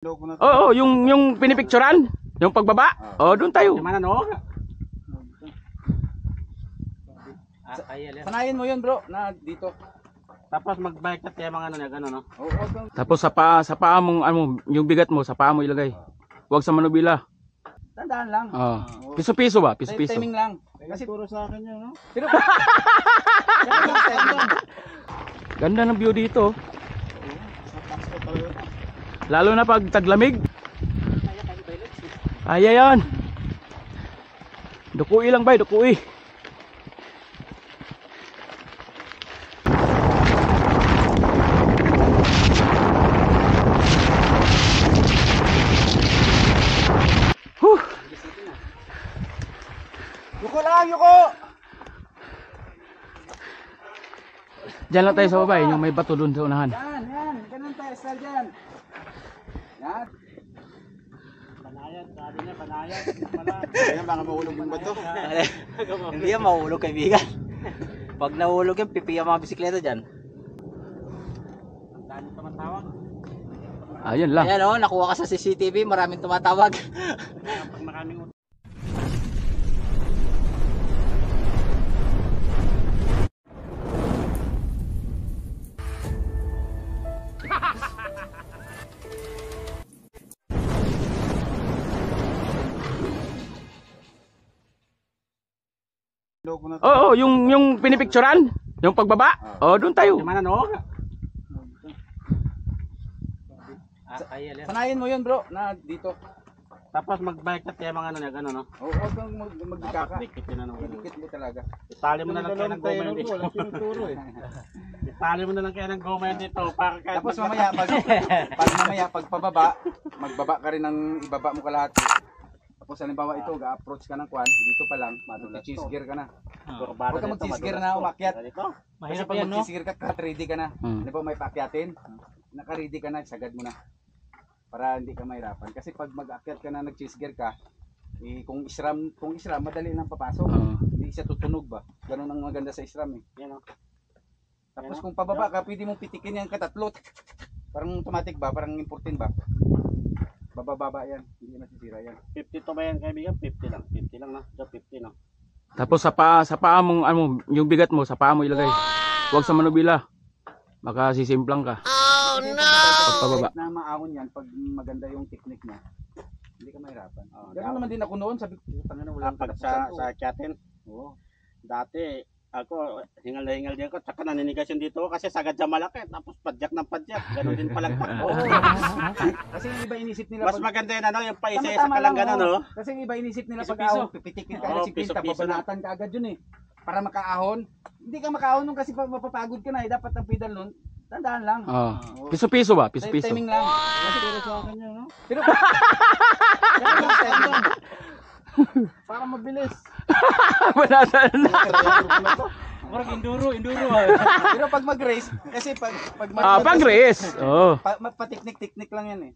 Oo, yung pinipicturan, yung pagbaba. Oh, doon tayo. Sanayin mo yun, bro, na dito. Tapos mag-bike at yung mga ano niya, gano'n, no? Tapos sa paa mong ano, yung bigat mo sa paa mo ilagay. Huwag sa manubila. Tandaan lang. Piso-piso ba? Piso-piso. Timing lang. Kasi puro sa akin yun, no? Pero Ganda ng view dito. Lalo na pag taglamig. Kaya yan. Dukui lang ba, dukui. yuko lang, yuko. Diyan lang tayo sa baba, yung may bato dun sa unahan. Yan. Ganun tayo, style dyan. Yan. Banayad, sabi niya, banayad. Ayan, baka mahulog yung bato. Hindi yan mahulog, kaibigan. Pag nahulog yan, pipi ang mga bisikleta dyan. Ang dami tumatawag. Ayun lang. Ayan o, nakuha ka sa CCTV, maraming tumatawag. Pag maraming Oo, yung pinipicturan, yung pagbaba. Oh, doon tayo. Sanayin mo yun, bro, na dito. Tapos mag-bike at yung mga ano niya, gano'n, no? Huwag kang magdikaka. Dikit na naman. Dikit mo talaga. Itali mo na lang kaya ng goma yun dito. Itali mo na lang kaya ng goma yun dito. Tapos mamaya, pag pababa, magbaba ka rin ng ibaba mo kalahati. Tapos halimbawa ito, ga-approach ka ng kwan, dito pa lang, mag-cheese gear ka na. Huwag ka mag-cheese gear na umakyat. Kasi Mahirap pag yan, no? mag-cheese gear ka, ready ka na. Halimbawa may paakyatin, naka-ready ka na, sagad mo na. Para hindi ka mahirapan. Kasi pag mag-akyat ka na, nag-cheese gear ka, kung isram, madali nang papasok. Hindi siya tutunog ba? Ganun ang maganda sa isram eh. Tapos kung pababa ka, pwede mong pitikin yung katatlo. Parang automatic ba? Parang importin ba? Bababa yan, hindi masisira yan. 50 to ba yan, kaibigan? 50 lang. 50 lang na. 50 no. Tapos sa paa mong ano, yung bigat mo sa paa mo ilagay. Huwag sa manubila. Baka sisimplang ka. Oh no! Pagpababa na maahon yan, pag maganda yung technique mo, hindi ka mahirapan. Ganoon naman din ako noon, sabi ko, tangina wala pag sa kyatin. Oo. Dati ako hingal din ako, tsaka naninigasyon dito kasi sagad sa malaki, tapos padyak ng padyak. Ganoon din palang takbo. Kasi yung iba inisip nila mas maganda yun, ano, yung paisa-isa ka lang gano'n, no? Kasi yung iba inisip nila pag ahon, pipitikin ka na 50, babanatan ka agad yun eh. Para makaahon. Hindi ka makaahon nun kasi mapapagod ka na eh. Dapat ang pedal nun, tandaan lang. Piso-piso ba? Piso-piso. Timing lang. Kasi sa akin yun, no? Pero para mabilis. Banatan na. Parang enduro. Pero pag mag-race, kasi pag pag-race. pa-technique lang yan eh.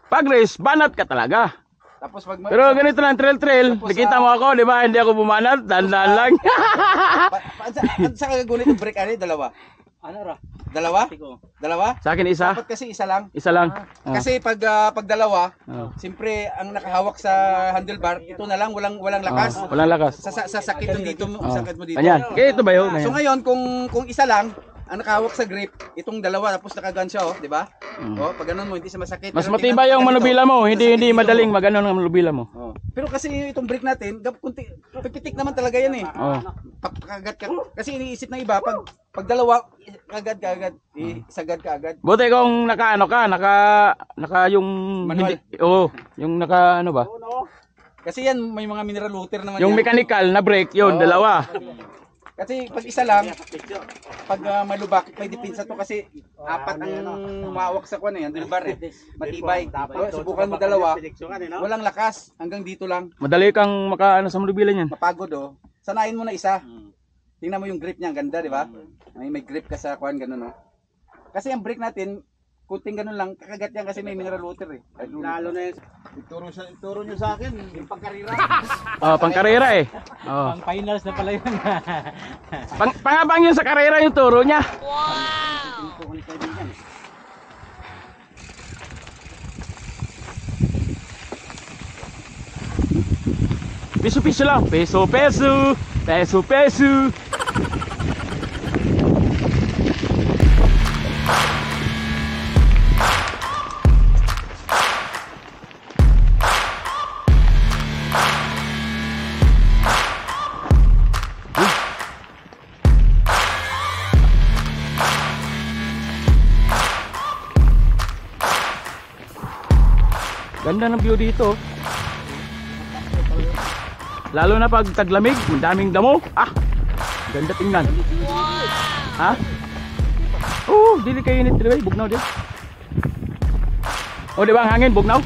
Pag-race, banat ka talaga. Tapos pag pero ganito lang, trail. Nakita mo ako, di ba? Hindi ako bumanat, dandan lang. Sa kagagunit yung brake, ano, dalawa? Ano ra? Dalawa? Sa akin isa? Dapat kasi isa lang. Isa lang. Kasi pag dalawa, siyempre ang nakahawak sa handlebar, ito na lang, walang lakas. Walang lakas. Sa sakit dito mo, sakit mo dito. Ayan. Kaya ito ba yun? So ngayon, kung isa lang, ang nakahawak sa grip, itong dalawa, tapos nakagan siya, di ba? Pag ganun mo, hindi siya masakit. Mas matibay yung manubila mo, hindi madaling maganon ang manubila mo. Pero kasi itong brake natin, pipitik naman talaga yan eh. Pagkagat ka. Kasi iniisip ng iba, pag dalawa, agad ka agad. Isagad ka agad. Buti kung naka yung manual. Yung naka ano ba? Kasi yan may mga mineral water naman yung yan. mechanical na brake, yun, dalawa. Kasi pag isa lang, pag malubak, may depensa to kasi apat ang mawak sa kwan eh, handlebar eh. Matibay. Subukan mo dalawa, walang lakas, hanggang dito lang. Madali kang makaano sa manubila niyan. Mapagod oh. Sanayin mo na isa. Tingnan mo yung grip niya, ang ganda, di ba? May grip ka sa kwan, ganun oh. Kasi ang brake natin, kunting ganun lang, kakagat yan kasi may mineral water eh. Lalo na yun. Ituro nyo sa akin, yung pagkarira. Pangkarera eh. Pang finals na pala yun. Pangabang yun sa karera yung turo niya. Wow! Piso-piso lang. Peso-peso. Peso-peso. Ganda ng view dito. Lalo na pag taglamig, ang daming damo. Ah, ganda tingnan. Ha? Oo, dili kayo init dili, bugnaw din. O, di ba ang hangin, bugnaw?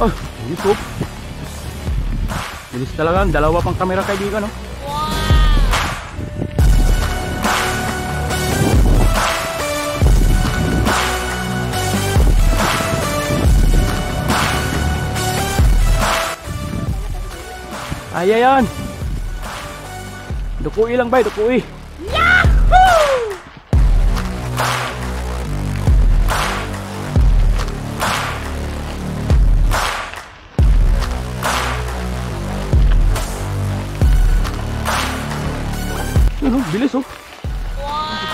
Oh, YouTube. Bilis talaga, dalawa pang kamera kaibigan, no? Ay, ayan. Dukui lang ba, dukui. Ano, bilis oh. Wow.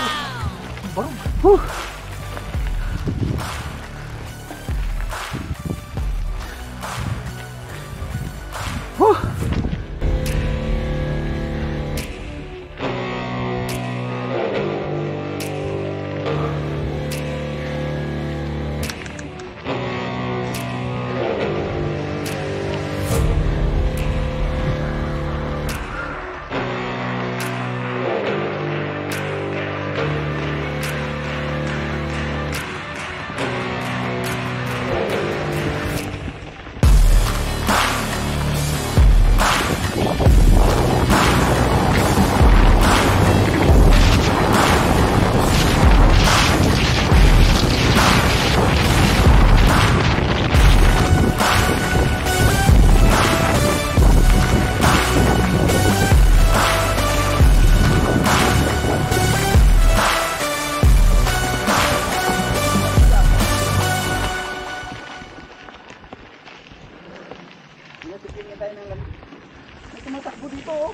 May tumatakbo dito oh.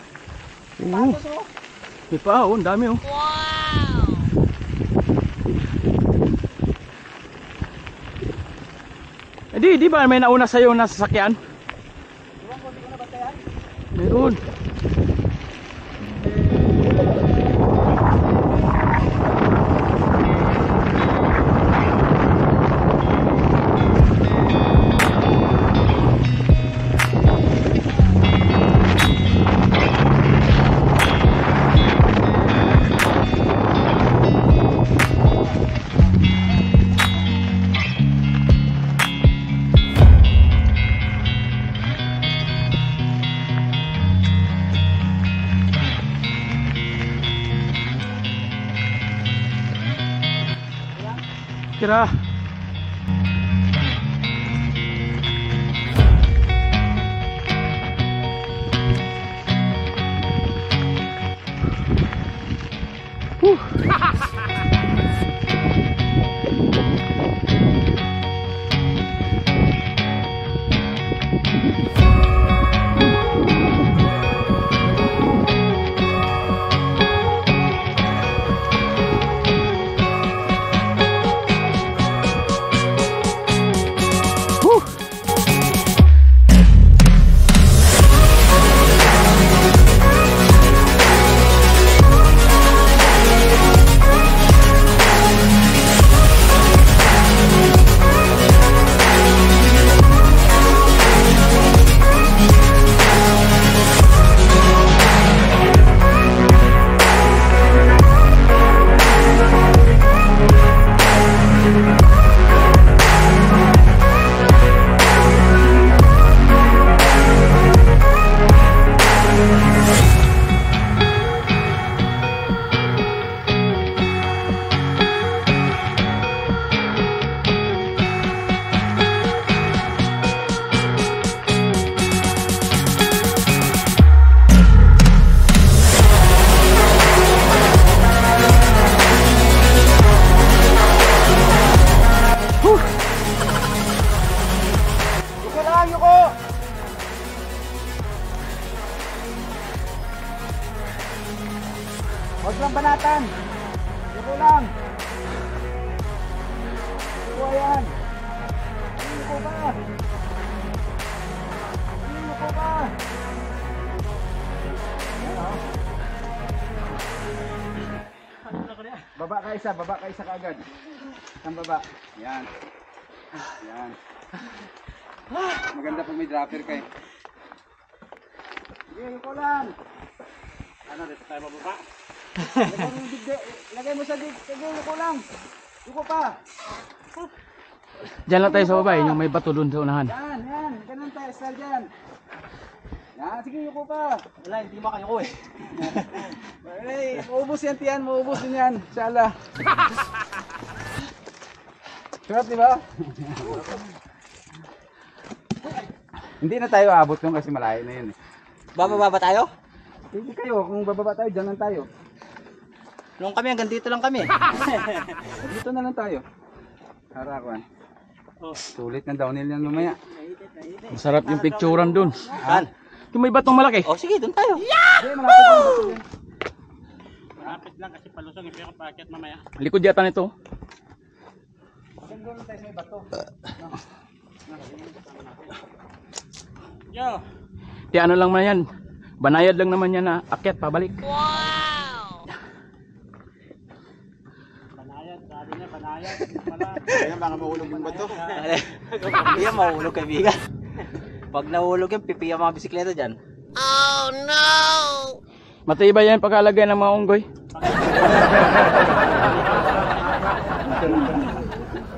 Patos oh. May pa oh, ang dami oh. Wow! Di ba may nauna sa'yo na sasakyan? Iwan ko, hindi ko nabantayan. Meron. Kira. Huwag lang banatan. Ito lang. Ito yan. Ito ba? Ito ba? Baba ka isa kaagad. Isang baba. Yan. Yan. Maganda pag may dropper ka eh. Sige, ito lang. Ano, dito tayo mababa? Lagay mo sa dig. Sige, ito lang. Ito pa. Diyan lang tayo sa baba, yung may bato doon sa unahan. Yan, yan. Ganun tayo, style dyan. Yan, sige, ito pa. Wala, hindi makayuko eh. Ay, maubos yan, tiyan. Maubos din yan. Inshallah. Sarap, di ba? Hindi na tayo aabot nung kasi malayo na yun eh. Bababa tayo? Hindi kayo, kung bababa tayo, dyan lang tayo. Nung kami, hanggang dito lang kami. Dito na lang tayo. Harakuan. Sulit na downhill yan mamaya. Masarap yung picturean doon. Saan? Yung may batong malaki. Oh, sige, doon tayo. Hindi, malapit lang bato yan. Malapit lang kasi palusong, pero paakyat mamaya. Likod yata nito. Maganda lang tayo sa may bato. Yo! Di ano lang man yan. Banayad lang naman yan na akyat pabalik. Banayad, sabi niya, banayad. Pala. Kaya baka mahulog yung bato. Hindi yan mahulog, kaibigan. Pag nahulog yan, pipi ang mga bisikleta dyan. Matibay yan pagkalagay ng mga unggoy.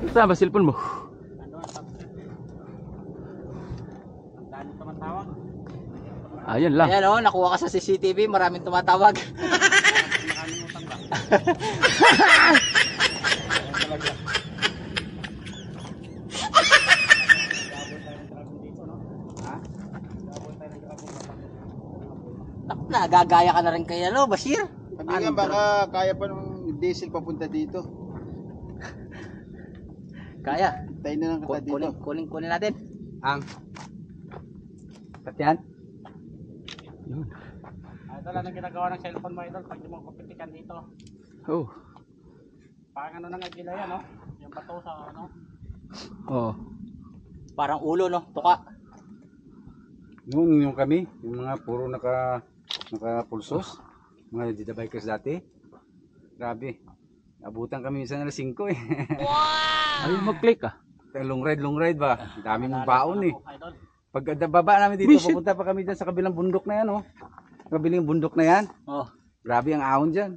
Saan ba cellphone mo? Ang dami tumatawag. Ayun lang. Ayan o, nakuha ka sa CCTV, maraming tumatawag. Nakalimutan ba? Naku, nagagaya ka na rin kay ano, Bashir. Kaibigan, baka kaya pa ng diesel papunta dito. Kaya. Tayo na lang kita dito. Kunin natin. Ang. Tatyan? Ito lang ang ginagawa ng cellphone mo, idol, pag di mo kupitikan dito. Oh. Parang ano nang agila yan, no? Yung bato sa ano. Oh. Parang ulo, no? Tuka. Noon yung kami, yung mga puro naka-pulsos. Mga dita bikers dati. Grabe. Abutan kami minsan alas 5 eh. Ayun mag-click ah. Long ride ba? Dami mong baon eh. Idol. Pag baba namin dito, Visit. pupunta pa kami dyan sa kabilang bundok na yan, oh. Kabilang bundok na yan. Oh. Grabe ang ahon dyan.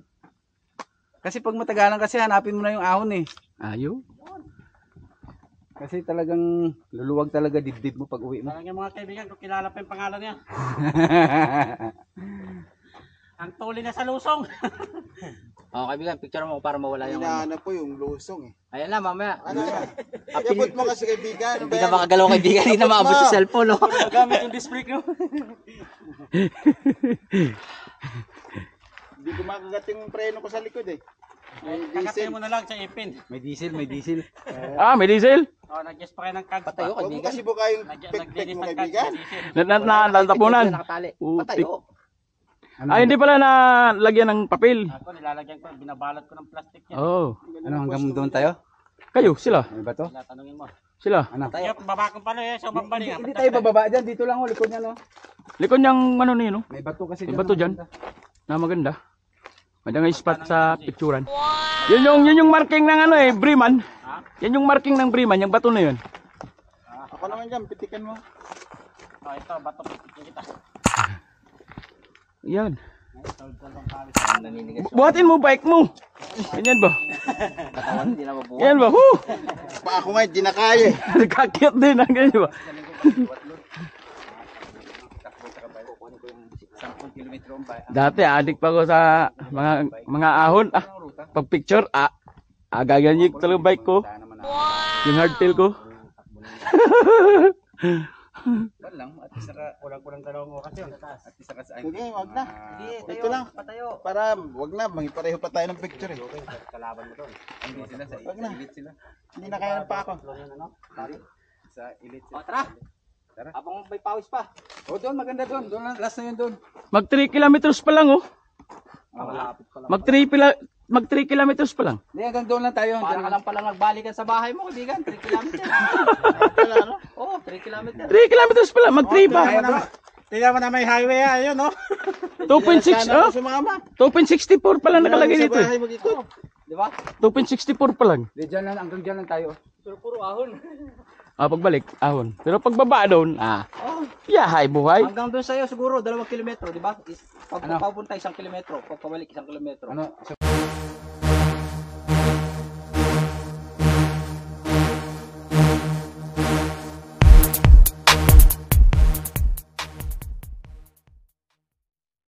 Kasi pag matagalan kasi, hanapin mo na yung ahon eh. Ayun. Kasi talagang luluwag talaga dibdib mo pag uwi mo. Parang yung mga kaibigan ko, kilala pa yung pangalan niya. Ang tuli na sa lusong. Oh, kaibigan, picture mo para mawala yung ano. Hinahanap po yung lusong eh. Ayan na, mamaya. Ano yan? Iabot mo kasi kaibigan. Hindi na makagalaw, kaibigan. Hindi na maabot sa cellphone, no? Gamit yung disc brake, no? Hindi ko makagat yung preno ko sa likod eh. May Kakatay diesel. mo na lang sa ipin. May diesel. Ah, may diesel. Oh, nag-guess pa kayo ng kag. Patayo, Huwag mo kaibigan. kasi buka yung pek-pek mo kaibigan. Natapunan. Nakatali. Putik. Patayo. Ah, hindi pala na lagyan ng papel. Ako, nilalagyan ko, binabalot ko ng plastic yan. Oh. Ano, hanggang doon tayo? Kayo, sila. May bato? Wala, tanungin mo. Sila. Ano? Tayo, baba ko pala eh, sa bambali. Hindi tayo bababa dyan, dito lang, oh, likod niya, no? Likod niyang ano niyo, no? May bato kasi May dyan. bato dyan. Na maganda. Magandang spot sa picturean. Yun yung marking ng ano eh, Breman. Yan yung marking ng Breman, yung bato na yun. Ako naman dyan, pitikan mo. Oh, ito, bato pipitin kita. Yan. Naninigas. Buhatin mo bike mo. Ganyan ba? Katawan, hindi na mabuhat. Yan ba? Woo! Pa ako nga, di na kaya eh. Nagkakit din. Ganyan ba? 10 kilometro ang bayan. Dati adik pa ko sa mga ahon. Ah, pag picture, gaganyan talaga bike ko. Yung hardtail ko. Wala lang, at least Kulang-kulang 2 oras yun. at least naka sa Sige, wag na. Hindi, Ito lang. Patayo. Para, wag na, pareho pa tayo ng picture eh. Kalaban mo doon. Hindi sila sa Wag na. elite sila. Hindi na kaya pa ako. Sa elite O, sila. tara. Tara. Habang may pawis pa. Oh, doon maganda doon. Doon lang, last na yun doon. Mag 3 kilometers pa lang oh. Malapit pa lang. Mag 3 kilometers pa lang. Hindi, hanggang doon lang tayo. Para ka lang palang nagbalikan sa bahay mo, kaibigan. 3 kilometers. Oo, 3 kilometers. 3 kilometers pa lang, mag 3 ba? Tingnan mo na may highway ayun, no? 2.6, oh. Sumama. 2.64 pa lang nakalagay dito. Sa bahay mag-ikot. Di ba? 2.64 pa lang. Hindi, dyan lang, hanggang dyan lang tayo. Pero puro ahon. Pagbalik, ahon. Pero pagbaba doon, yahay buhay. Hanggang doon sa'yo siguro, 2 kilometro, di ba? Pag Ano? papunta 1 kilometro, pag pabalik 1 kilometro. Ano?